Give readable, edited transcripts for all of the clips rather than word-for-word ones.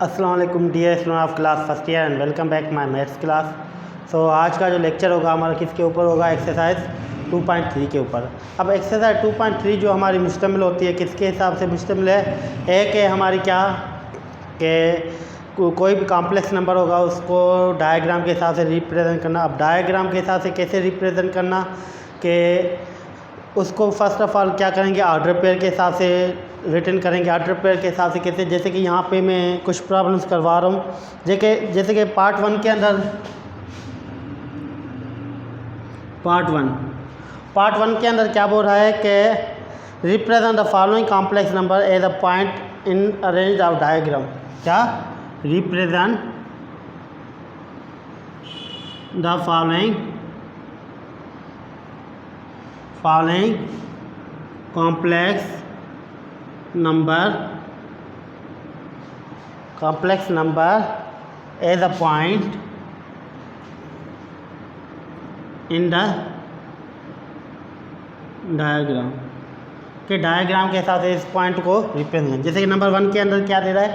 अस्सलाम वालेकुम dear student of class first year and welcome back my maths class. So आज का जो लेक्चर होगा हमारा किसके ऊपर होगा, एक्सरसाइज 2.3 के ऊपर। अब एक्सरसाइज 2.3 जो हमारी मुश्तमिल होती है किसके हिसाब से मुश्तमिल है, एक है हमारी क्या कि कोई भी कॉम्प्लेक्स नंबर होगा उसको डायग्राम के हिसाब से रिप्रेजेंट करना। अब डायग्राम के हिसाब से कैसे रिप्रेजेंट करना कि उसको फर्स्ट ऑफ ऑल क्या करेंगे, ऑर्डर पेयर के हिसाब से रिटर्न करेंगे। ऑर्डर पेयर के हिसाब से कैसे, जैसे कि यहाँ पे मैं कुछ प्रॉब्लम्स करवा रहा हूँ। जैसे कि पार्ट वन के अंदर क्या बोल रहा है कि represent the following complex number as a point in Argand of diagram. क्या represent the following complex number as a point in the diagram के डायग्राम के हिसाब से इस पॉइंट को रिप्रेजेंट। जैसे कि नंबर वन के अंदर क्या दे रहा है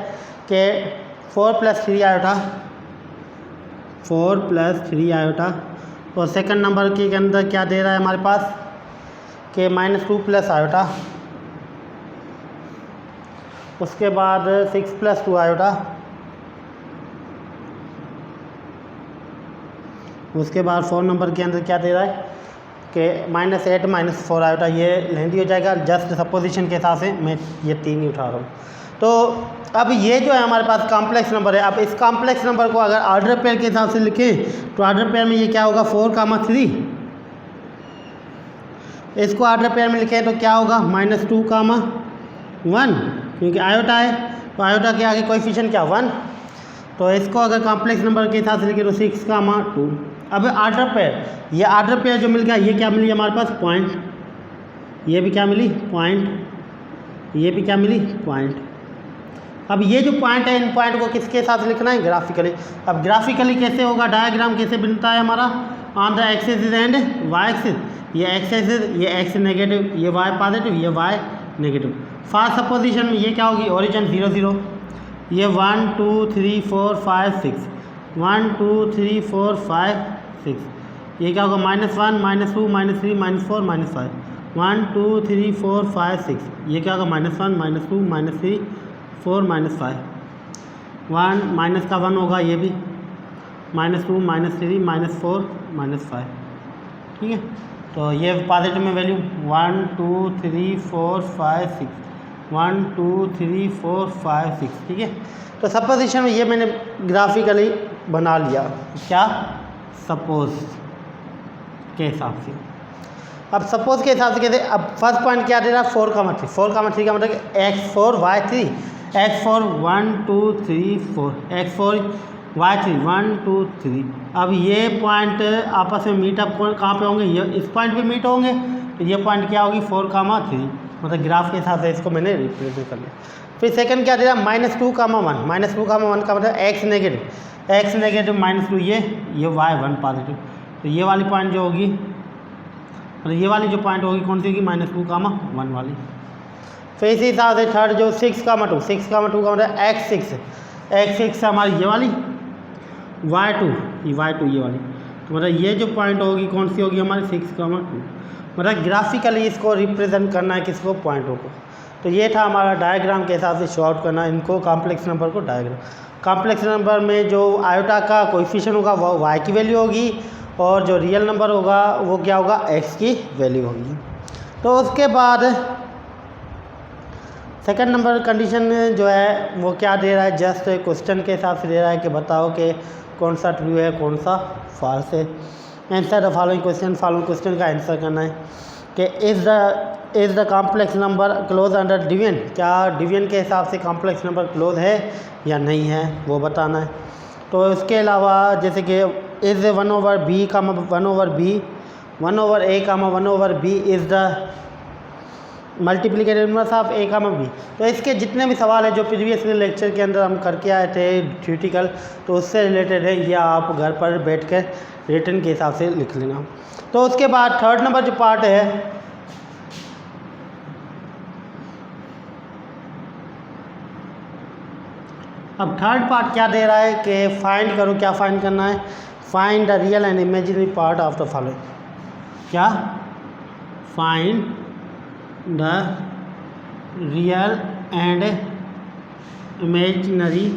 कि 4 + 3 आयोटा, 4 + 3 आयोटा। और सेकंड नंबर के अंदर क्या दे रहा है हमारे पास कि -2 + आयोटा। उसके बाद 6 + 2 आयोटा। उसके बाद 4 नंबर के अंदर क्या दे रहा है कि -8 - 4 आयोटा। ये लेंदी हो जाएगा, जस्ट सपोजिशन के हिसाब से मैं ये 3 ही उठा रहा हूँ। तो अब ये जो है हमारे पास कॉम्प्लेक्स नंबर है। अब इस कॉम्प्लेक्स नंबर को अगर ऑर्डर पेयर के हिसाब से लिखें तो ऑर्डर पेयर में ये क्या होगा, 4, 3। इसको ऑर्डर पेयर में लिखें तो क्या होगा, -2, 1, क्योंकि आयोटा है तो आयोटा के आगे कोएफिशिएंट क्या 1। तो इसको अगर कॉम्प्लेक्स नंबर के हिसाब से लिखें तो 6, 2। अब ऑर्डर पेयर, ये ऑर्डर पेयर जो मिल गया, ये क्या मिली हमारे पास, पॉइंट। ये भी क्या मिली, पॉइंट। ये भी क्या मिली, पॉइंट। अब ये जो पॉइंट है, इन पॉइंट को किसके हिसाब से लिखना है, ग्राफिकली। अब ग्राफिकली कैसे होगा, डायग्राम कैसे बनता है हमारा, on the axis and Y axis. ये एक्स एक्सिस, ये एक्स नेगेटिव, ये वाई पॉजिटिव, ये वाई नेगेटिव। फर्स्ट सपोजिशन में ये क्या होगी, ओरिजिन 0, 0। ये 1 2 3 4 5 6, 1 2 3 4 5 6। ये क्या होगा, -1 -2 -3 -4 -5, 1 2 3 4 5 6। ये क्या होगा, -1 -2 -3 4 -5, 1 माइनस का 1 होगा, ये भी -2 -3 -4 -5। ठीक है, तो ये पॉजिटिव में वैल्यू 1 2 3 4 5 6, 1 2 3 4 5 6। ठीक है, तो सपोजिशन में ये मैंने ग्राफिकली बना लिया, क्या, सपोज के हिसाब से। अब सपोज के हिसाब से कहते हैं, अब फर्स्ट पॉइंट क्या दे रहा है, 4, 3। 4, 3 का मतलब x4 y3, x4 1 2 3 4, x4 y3 1 2 3। अब ये पॉइंट आपस में मीटअप कहाँ पे होंगे, ये इस पॉइंट पे मीट होंगे। तो ये पॉइंट क्या होगी, 4, 3। मतलब ग्राफ के हिसाब से इसको मैंने रिप्रेजेंट कर लिया। फिर सेकंड क्या दे रहा है, -2, 1, -2, 1 का मतलब x नेगेटिव, -2। ये y1 पॉजिटिव। तो ये वाली पॉइंट जो होगी, मतलब ये वाली जो पॉइंट होगी कौन सी होगी, -2, 1 वाली। फिर इसी हिसाब से थर्ड जो 6, 2 का मतलब x6 हमारी ये वाली, y2 ये वाली। तो मतलब ये जो पॉइंट होगी कौन सी होगी हमारी, 6, 2। मतलब ग्राफिकली इसको रिप्रेजेंट करना है किसको, पॉइंटों को। तो ये था हमारा डायग्राम के हिसाब से शो आउट करना इनको, कॉम्प्लेक्स नंबर को डायग्राम। कॉम्प्लेक्स नंबर में जो आयोटा का कोएफिशिएंट होगा वो y की वैल्यू होगी, और जो रियल नंबर होगा वो क्या होगा, x की वैल्यू होगी। तो उसके बाद सेकंड नंबर कंडीशन जो है वो क्या दे रहा है, जस्ट क्वेश्चन के हिसाब से दे रहा है कि बताओ कि कौन सा ट्रू है कौन सा फॉल्स है। आंसर द फॉलोइंग क्वेश्चन का आंसर करना है कि is the complex number close under division. क्या डिवीजन के हिसाब से कॉम्प्लेक्स नंबर क्लोज है या नहीं है, वो बताना है। तो इसके अलावा जैसे कि is 1/b, 1/b, 1/a, 1/b is the multiplicative inverse of a, b। तो इसके जितने भी सवाल है जो प्रीवियस लेक्चर के अंदर हम करके आए थे थ्योरेटिकल, तो उससे रिलेटेड है, या आप घर पर बैठ कर रिटन के हिसाब से लिख लेना। तो उसके बाद थर्ड नंबर जो पार्ट है, अब थर्ड पार्ट क्या दे रहा है कि फाइंड करो, क्या फाइंड करना है, find the real and imaginary part of the following. क्या? Find the real and imaginary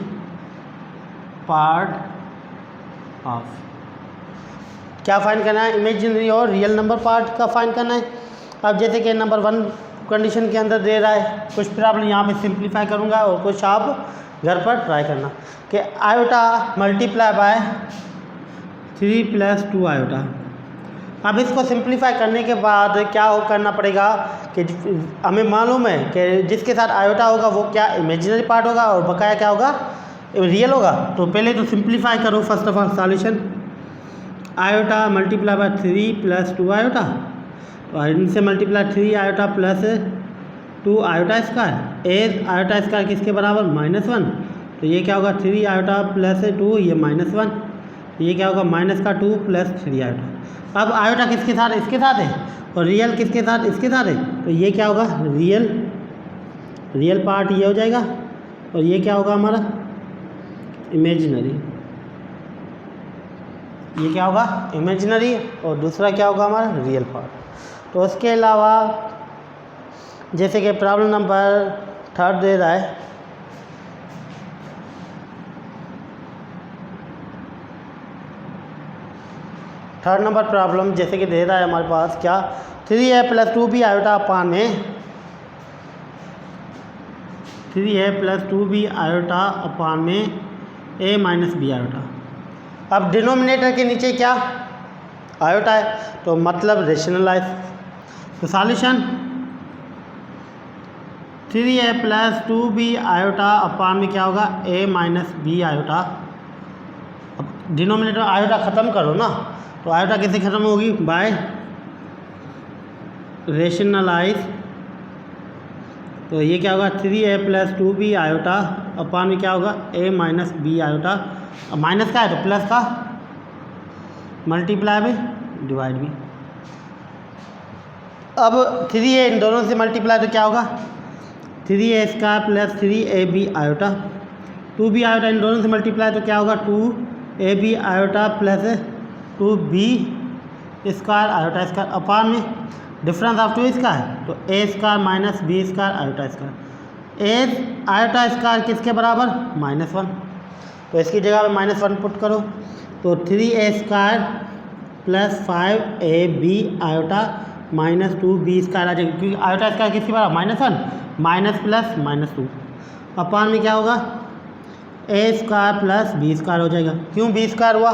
part of, क्या फाइंड करना है? इमेजिनरी और रियल नंबर पार्ट का फाइंड करना है। अब जैसे कि नंबर 1 कंडीशन के अंदर दे रहा है, कुछ प्रॉब्लम यहाँ पे सिंप्लीफाई करूँगा और कुछ आप घर पर ट्राई करना कि आयोटा मल्टीप्लाई बाय 3 + 2 आयोटा। अब इसको सिंप्लीफाई करने के बाद क्या करना पड़ेगा कि हमें मालूम है कि जिसके साथ आयोटा होगा वो क्या इमेजिनरी पार्ट होगा और बकाया क्या होगा, रियल होगा। तो पहले तो सिंप्लीफाई करो first of all solution. Iota multiply by 3 + 2 iota, तो इनसे multiply 3 iota plus 2 iota square. As iota square किसके बराबर? -1। तो ये क्या होगा? 3 आयोटा प्लस 2, ये -1, ये क्या होगा? -2 + 3 आयोटा। अब आयोटा किसके साथ? इसके साथ है, और रियल किसके साथ? इसके साथ है। तो ये क्या होगा? रियल पार्ट ये हो जाएगा, और ये क्या होगा हमारा? इमेजिनरी। ये क्या होगा? इमेजिनरी, और दूसरा क्या होगा हमारा? Real part. तो उसके अलावा जैसे कि प्रॉब्लम नंबर 3 दे रहा है, थर्ड नंबर प्रॉब्लम जैसे कि दे रहा है हमारे पास क्या? 3a + 2b आयोटा अपान में 3a + 2b आयोटा अपान में a - b आयोटा। अब डिनोमिनेटर के नीचे क्या? आयोटा है, तो मतलब रेशनलाइज। तो सॉल्यूशन 3a + 2b आयोटा अपान में क्या होगा? a - b iota. अब डिनोमिनेटर आयोटा ख़त्म करो ना, तो आयोटा कैसे ख़त्म होगी? By rationalise. तो ये क्या होगा? 3a + 2b आयोटा अपान में क्या होगा? a - b iota. अब माइनस का है तो प्लस का मल्टीप्लाई में डिवाइड भी। अब 3a इन दोनों से मल्टीप्लाई तो क्या होगा? 3a² + 3ab iota. 2b iota इन दोनों से मल्टीप्लाई तो क्या होगा? 2ab iota plus 2b² iota square upon में डिफरेंस ऑफ 2 स्क्वायर, तो a² - b² iota square. As iota square किसके बराबर? -1। तो इसकी जगह पे -1 पुट करो, तो 3a² + 5ab आयोटा -2b² आ जाएगा, क्योंकि आयोटा स्क्वायर किसके बराबर? -1 -+ -2 अपान में क्या होगा? a² + b² हो जाएगा। क्यों b² हुआ?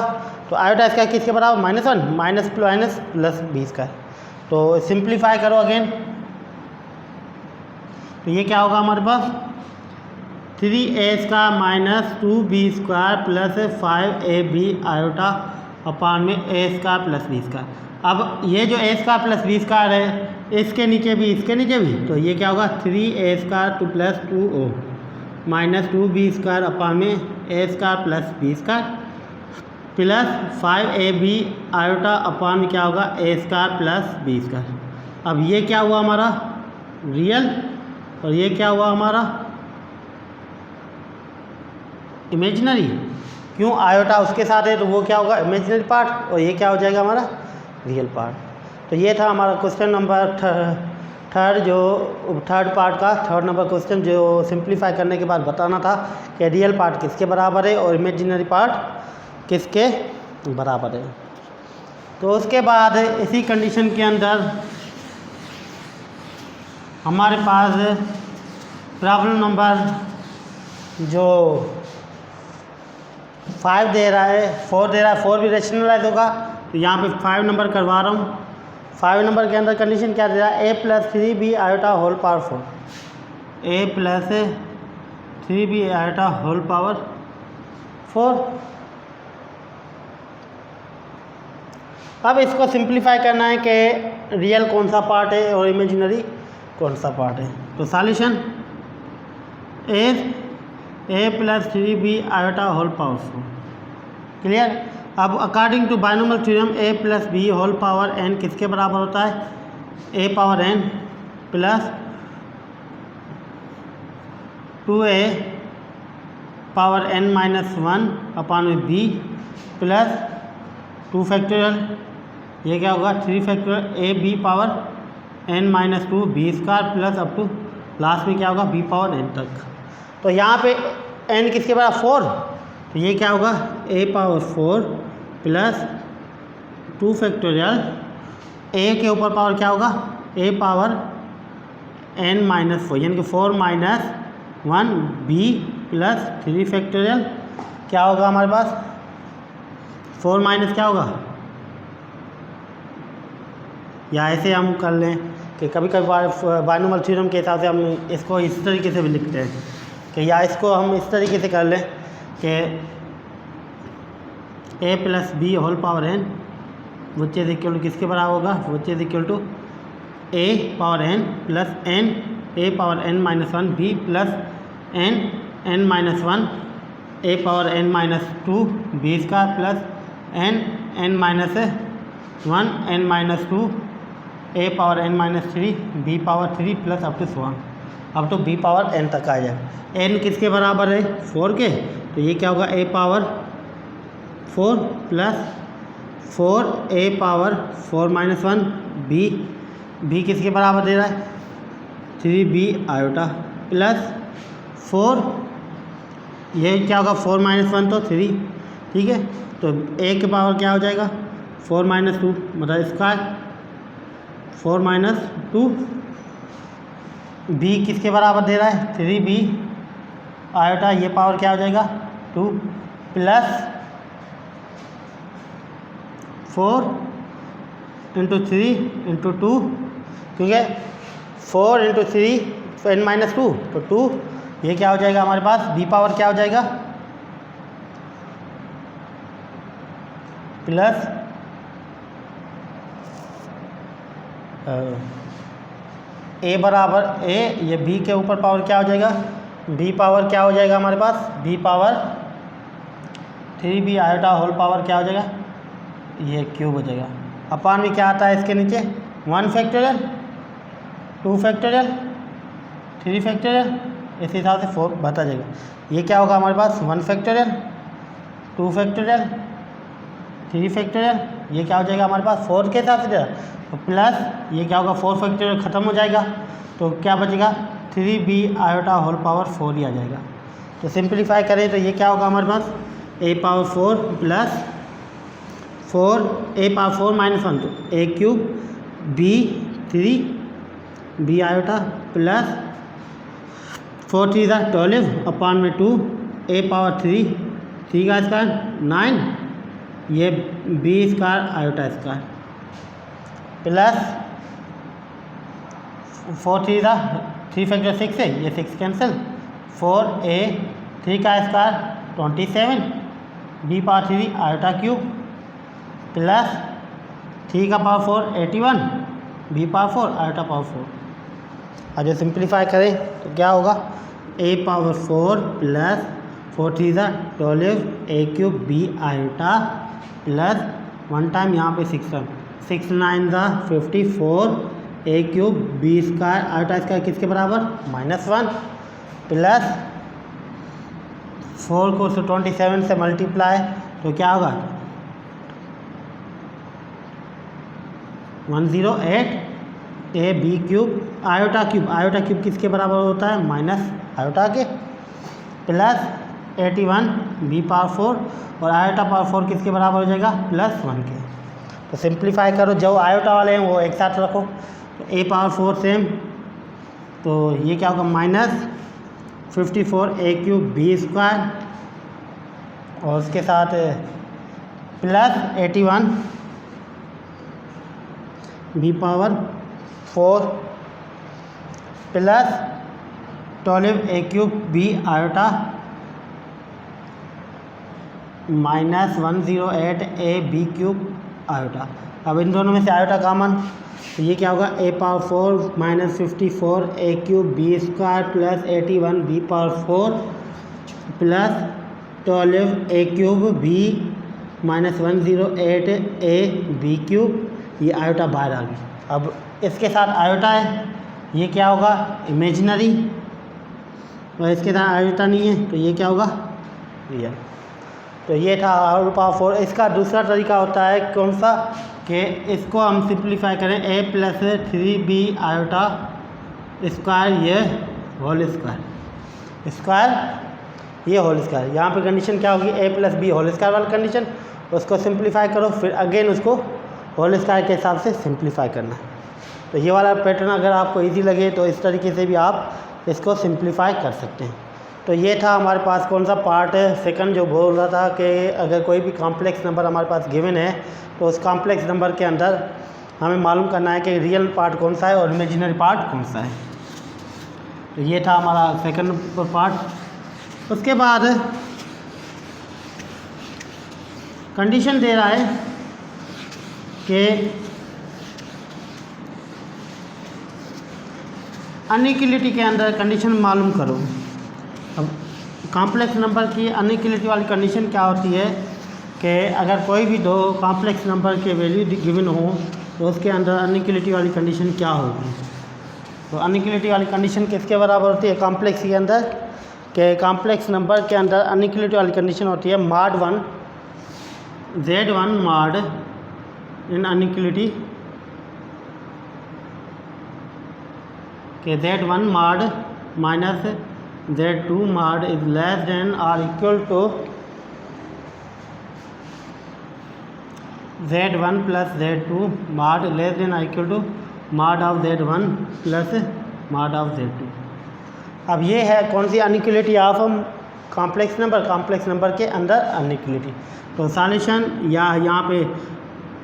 तो आयोटा स्क्वायर किसके बराबर? -1 - b²। तो सिंप्लीफाई करो अगेन, तो ये क्या होगा हमारे पास? 3a² - 2b² + 5ab आयोटा अपान में a² + b²। अब ये जो a² + b² है, इसके नीचे भी इसके नीचे भी, तो ये क्या होगा? 3a² + 2o - 2b² अपान में a² + b² plus 5ab iota अपान में क्या होगा? a² + b²। अब ये क्या हुआ हमारा? रियल, और ये क्या हुआ हमारा? इमेजिनरी। क्यों? आयोटा उसके साथ है तो वो क्या होगा? इमेजिनरी पार्ट, और ये क्या हो जाएगा हमारा? Real part. तो ये था हमारा क्वेश्चन नंबर थर्ड पार्ट का थर्ड नंबर क्वेश्चन, जो सिंप्लीफाई करने के बाद बताना था कि रियल पार्ट किसके बराबर है और इमेजिनरी पार्ट किसके बराबर है। तो उसके बाद इसी कंडीशन के अंदर हमारे पास प्रॉब्लम नंबर जो 5 दे रहा है, 4 दे रहा है, 4 भी रेशनलाइज होगा। तो यहाँ पे 5 नंबर करवा रहा हूँ। 5 नंबर के अंदर कंडीशन क्या दे रहा है? a + 3b iota whole power 4, a + 3b iota whole power 4। अब इसको सिंप्लीफाई करना है कि रियल कौन सा पार्ट है और इमेजिनरी कौन सा पार्ट है। तो solution a + 3b iota whole power 4। Clear? अब according to binomial theorem a + b whole power n किसके बराबर होता है? a power n plus 2a power n minus 1 अपान में b प्लस 2 फैक्टोरियल, ये क्या होगा 3 factorial a b power n minus 2 b square plus up to last में क्या होगा b पावर n तक। तो यहाँ पे n किसके बराबर 4, तो ये क्या होगा a power 4 plus 2 factorial a के ऊपर पावर क्या होगा a पावर n माइनस 4 यानी कि 4 माइनस 1 b प्लस 3 फैक्टोरियल क्या होगा हमारे पास 4 माइनस क्या होगा, या ऐसे हम कर लें कि कभी कभी बाइनोमियल थ्योरम के हिसाब से हम इसको इस तरीके से भी लिखते हैं कि, या इसको हम इस तरीके से कर लें कि a plus B whole power n which is equal to किसके बराबर होगा, which is equal to a power n plus n a power n minus 1 b plus n minus 1 a power n minus 2 b square plus n minus 1 n minus 2 a power n minus 3 b power 3 plus up to 1 अब तो b power n तक आ जाए। n किसके बराबर है 4 के, तो ये क्या होगा a power 4 plus 4 a power 4 minus 1 b किसके बराबर दे रहा है 3b आयोटा प्लस 4, ये क्या होगा 4 माइनस 1 तो 3, ठीक है, तो a के पावर क्या हो जाएगा 4 माइनस 2 मतलब स्क्वायर 4 माइनस 2, b किसके बराबर दे रहा है 3b आयोटा, ये पावर क्या हो जाएगा 2 प्लस 4 इंटू 3 इंटू 2, क्योंकि 4 इंटू 3 n माइनस 2 तो 2, ये क्या हो जाएगा हमारे पास b पावर क्या हो जाएगा प्लस a बराबर a, ये b के ऊपर पावर क्या हो जाएगा b पावर क्या हो जाएगा हमारे पास b power 3b iota whole power क्या हो जाएगा ये क्यूब हो जाएगा, अपान में क्या आता है इसके नीचे 1 फैक्टोरियल 2 फैक्टोरियल 3 फैक्टोरियल, इस हिसाब से 4 बता जाएगा। ये क्या होगा हमारे पास 1 फैक्टोरियल 2 फैक्टोरियल 3 फैक्टोरियल, ये क्या हो जाएगा हमारे पास 4 के हिसाब से, तो प्लस ये क्या होगा 4 फैक्टोरियल ख़त्म हो जाएगा, तो क्या बचेगा 3b आयोटा होल पावर 4 ही आ जाएगा। तो सिंप्लीफाई करें तो ये क्या होगा हमारे पास a power 4 plus 4 a power 4 minus 1 तो a cube b 3 b iota plus 4 3 12 अपान में 2 a पावर 3 का स्क्वायर 9, ये b square iota square plus 4 3 factor 6 है, ये 6 कैंसिल 4a 3 का square 27 b power 3 iota cube plus 3 का power 4 81 b power 4 iota power 4। अब जो सिंप्लीफाई करें तो क्या होगा a power 4 plus 4 3 12 a cube b iota plus 1 time यहाँ पे 6 time 6 9 54 a cube b square iota square किसके बराबर -1 प्लस 4 को 27 से मल्टीप्लाई तो क्या होगा 108 a b cube iota cube किसके बराबर होता है माइनस आयोटा के प्लस 81 b पावर 4 और आयोटा पावर 4 किसके बराबर हो जाएगा +1 के। तो सिंप्लीफाई करो, जो आयोटा वाले हैं वो एक साथ रखो, तो a पावर 4 सेम, तो ये क्या होगा -54 a क्यूब b स्क्वायर और उसके साथ plus 81 b power 4 plus 12 a cube b iota -108 a b cube iota. अब इन दोनों में से आयोटा कॉमन, तो ये क्या होगा a power 4 -54 a cube b square plus 81 b power 4 plus 12 a cube b -108 a b cube, ये आयोटा बाहर आ गई। अब इसके साथ आयोटा है, ये क्या होगा इमेजिनरी, और इसके साथ आयोटा नहीं है तो ये क्या होगा रियल। तो ये था r पावर 4। इसका दूसरा तरीका होता है कौन सा, कि इसको हम सिंप्लीफाई करें a plus 3b iota square ये होल स्क्वायर ये होल स्क्वायर। यहाँ पे कंडीशन क्या होगी, a plus B whole square वाली कंडीशन, उसको सिंप्लीफाई करो, फिर अगेन उसको होल स्क्वायर के हिसाब से सिंप्लीफाई करना है। तो ये वाला पैटर्न अगर आपको इजी लगे तो इस तरीके से भी आप इसको सिंप्लीफाई कर सकते हैं। तो ये था हमारे पास कौन सा पार्ट है, सेकंड, जो बोल रहा था कि अगर कोई भी कॉम्प्लेक्स नंबर हमारे पास गिवन है तो उस कॉम्प्लेक्स नंबर के अंदर हमें मालूम करना है कि रियल पार्ट कौन सा है और इमेजिनरी पार्ट कौन सा है। तो ये था हमारा सेकंड पार्ट। उसके बाद कंडीशन दे रहा है कि अनइक्वलिटी के अंदर कंडीशन मालूम करो। अब कॉम्प्लेक्स नंबर की अनइक्वलिटी वाली कंडीशन क्या होती है कि अगर कोई भी दो कॉम्प्लेक्स नंबर के वैल्यू गिवन हो तो उसके अंदर अनइक्वलिटी वाली कंडीशन क्या होगी। तो अनइक्वलिटी वाली कंडीशन किसके बराबर होती है कॉम्प्लेक्स के अंदर, कि कॉम्प्लेक्स नंबर के अंदर अनइक्वलिटी वाली कंडीशन होती है mod 1 z1 mod इन अनइक्वलिटी के z1 mod minus z2 mod is less than और equal to z1 plus z2 mod less than और equal to mod of z1 plus mod of z2। अब ये है कौन सी अनइक्वलिटी ऑफ कॉम्प्लेक्स नंबर के अंदर अनइक्वलिटी। तो सॉल्यूशन या यहाँ पे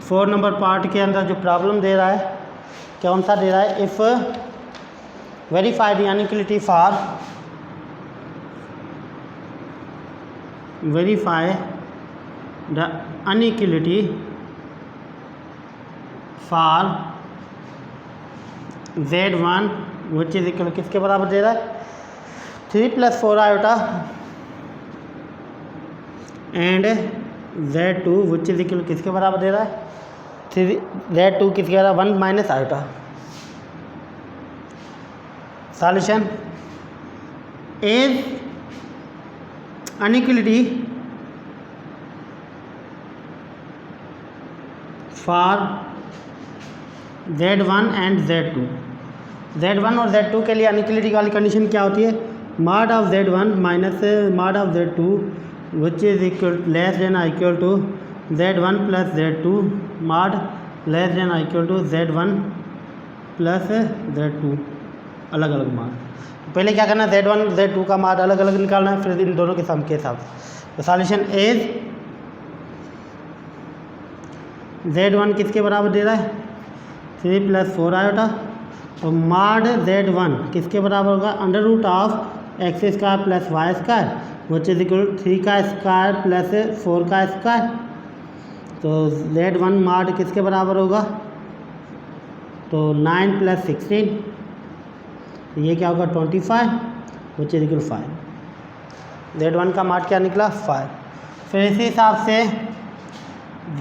4 नंबर पार्ट के अंदर जो प्रॉब्लम दे रहा है कौन सा दे रहा है, if verify the inequality for verify the inequality for z1 which is equal किसके बराबर दे रहा है 3 + 4 iota and z2 which is equal किसके बराबर दे रहा है 3 z2 किसके बराबर 1 minus iota. Solution is inequality for z1 and z2। z1 और z2 के लिए अनइक्वलिटी वाली कंडीशन क्या होती है, mod of z1 minus mod of z2 which is equal less than और equal to z1 plus z2 mod less than और equal to z1 plus z2 अलग अलग mod। पहले क्या करना है z1 z2 का mod अलग अलग निकालना है, फिर इन दोनों के सम के हिसाब से। तो सॉल्यूशन इज z1 किसके बराबर दे रहा है 3 + 4 आयोटा, तो mod z1 किसके बराबर होगा under root of x² plus y² which is equal 3 का स्क्वायर प्लस 4 का स्क्वायर। तो z1 mod किसके बराबर होगा, तो 9 + 16, ये क्या होगा 25 विच इज इक्वल 5। z1 का mod क्या निकला 5। फिर इसी हिसाब से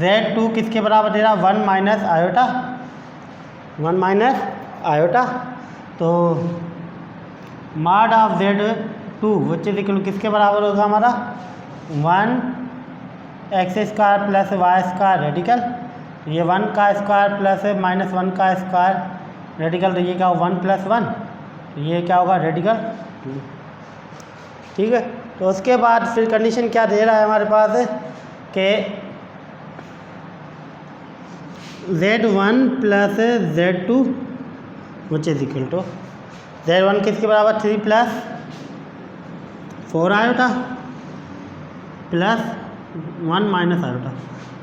z2 किसके बराबर दे रहा 1 माइनस आयोटा 1 माइनस आयोटा, तो mod of z2 which is equal किसके बराबर होगा हमारा 1 x² प्लस y² रेडिकल, ये 1 का स्क्वायर प्लस माइनस 1 का स्क्वायर रेडिकल, तो ये क्या होगा 1 + 1, तो ये क्या होगा रेडिकल 2। ठीक है, तो उसके बाद फिर कंडीशन क्या दे रहा है हमारे पास कि z1 plus z2 which is equal to z1 किसके बराबर 3 + 4 आयोटा प्लस 1 माइनस आयोटा।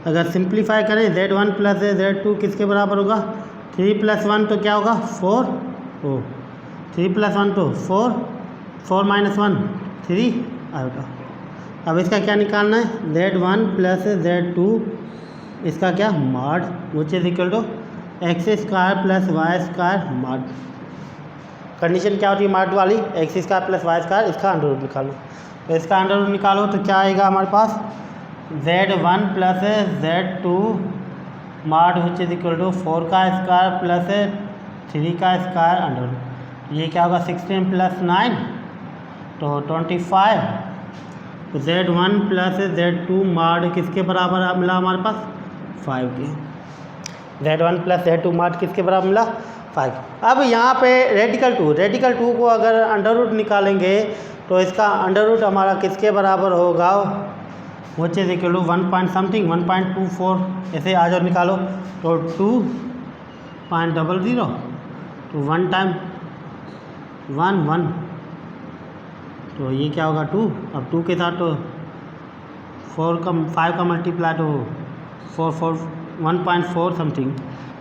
अगर सिंप्लीफाई करें z1 प्लस z2 किसके बराबर होगा 3 + 1 तो क्या होगा 4, 3 + 1 तो 4, 4 - 1 3 आयोटा। अब इसका क्या निकालना है z1 प्लस z2 इसका क्या mod which is equal to x² plus y² mod। Condition क्या होती है mod वाली x² प्लस y², इसका अंडर रूट निकालो। तो इसका अंडर रूट निकालो तो क्या आएगा हमारे पास z1 plus z2 mod which is equal to 4 का स्क्वायर प्लस 3 का स्क्वायर अंडर रूट, ये क्या होगा 16 + 9 तो 25 तो Z1 प्लस Z2 माड किसके बराबर मिला हमारे पास 5 के। Z1 प्लस Z2 माड किसके बराबर मिला 5। अब यहाँ पे रेडिकल टू को अगर अंडर रूट निकालेंगे तो इसका अंडर रूट हमारा किसके बराबर होगा, वो चीज़ इक्वल टू 1.24 ऐसे आ जाओ निकालो तो 2.00 तो 1 टाइम 1 तो ये क्या होगा 2। अब 2 के साथ तो 5 का मल्टीप्लाई तो 1.4 समथिंग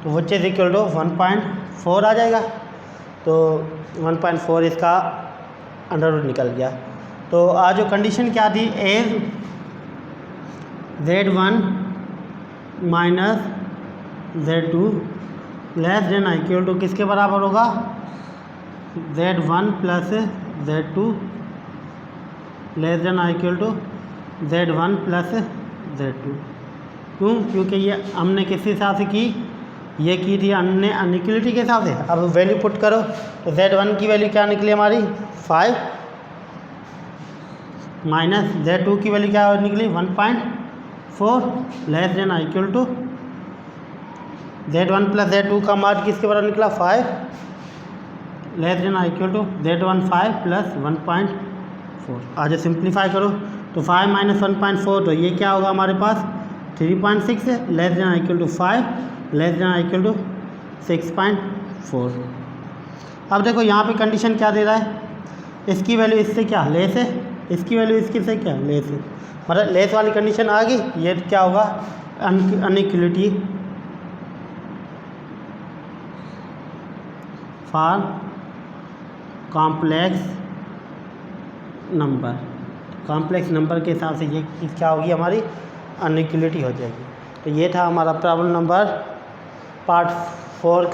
तो वो चीज़ इक्वल टू 1.4 आ जाएगा। तो 1.4 इसका अंडर रूट निकल गया। तो आज जो कंडीशन क्या थी, as Z1 minus Z2 less than equal to किसके बराबर होगा Z1 plus Z2 less than equal to Z1 plus Z2। क्यों? क्योंकि ये हमने किस हिसाब से की, ये की थी हमने अनइक्वलिटी के हिसाब से। अब वैल्यू पुट करो तो Z1 की वैल्यू क्या निकली हमारी 5 माइनस Z2 की वैल्यू क्या निकली 1.4 less than equal to Z1 plus Z2 का मार्क किसके बराबर निकला 5 less than equal to Z1 5 plus 1.4। आज सिंप्लीफाई करो तो 5 माइनस 1.4 तो ये क्या होगा हमारे पास 3.6 less than equal to 5 less than equal to 6.4। अब देखो यहाँ पे कंडीशन क्या दे रहा है, इसकी वैल्यू इससे क्या लेस है, इसकी वैल्यू इसकी से क्या लेस है, मतलब लेस वाली कंडीशन आ गई। ये क्या होगा अनइक्वलिटी फॉर कॉम्प्लेक्स नंबर के हिसाब से ये चीज़ क्या होगी हमारी अनइक्वलिटी हो जाएगी। तो ये था हमारा प्रॉब्लम नंबर पार्ट 4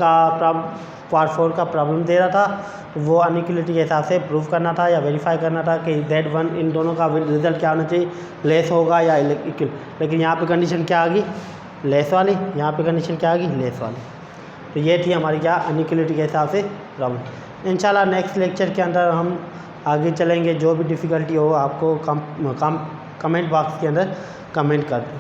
का प्रॉब्लम दे रहा था। तो वो अनइक्वलिटी के हिसाब से प्रूव करना था या वेरीफाई करना था कि Z1 इन दोनों का रिजल्ट क्या होना चाहिए, लेस होगा या इक्वल। लेकिन यहाँ पे कंडीशन क्या आ गई लेस वाली, यहाँ पे कंडीशन क्या आ गई लेस वाली। तो ये थी हमारी क्या अनइक्वलिटी के हिसाब से प्रॉब्लम। इंशाल्लाह नेक्स्ट लेक्चर के अंदर हम आगे चलेंगे। जो भी डिफ़िकल्टी हो आपको कमेंट बॉक्स के अंदर कमेंट कर दें।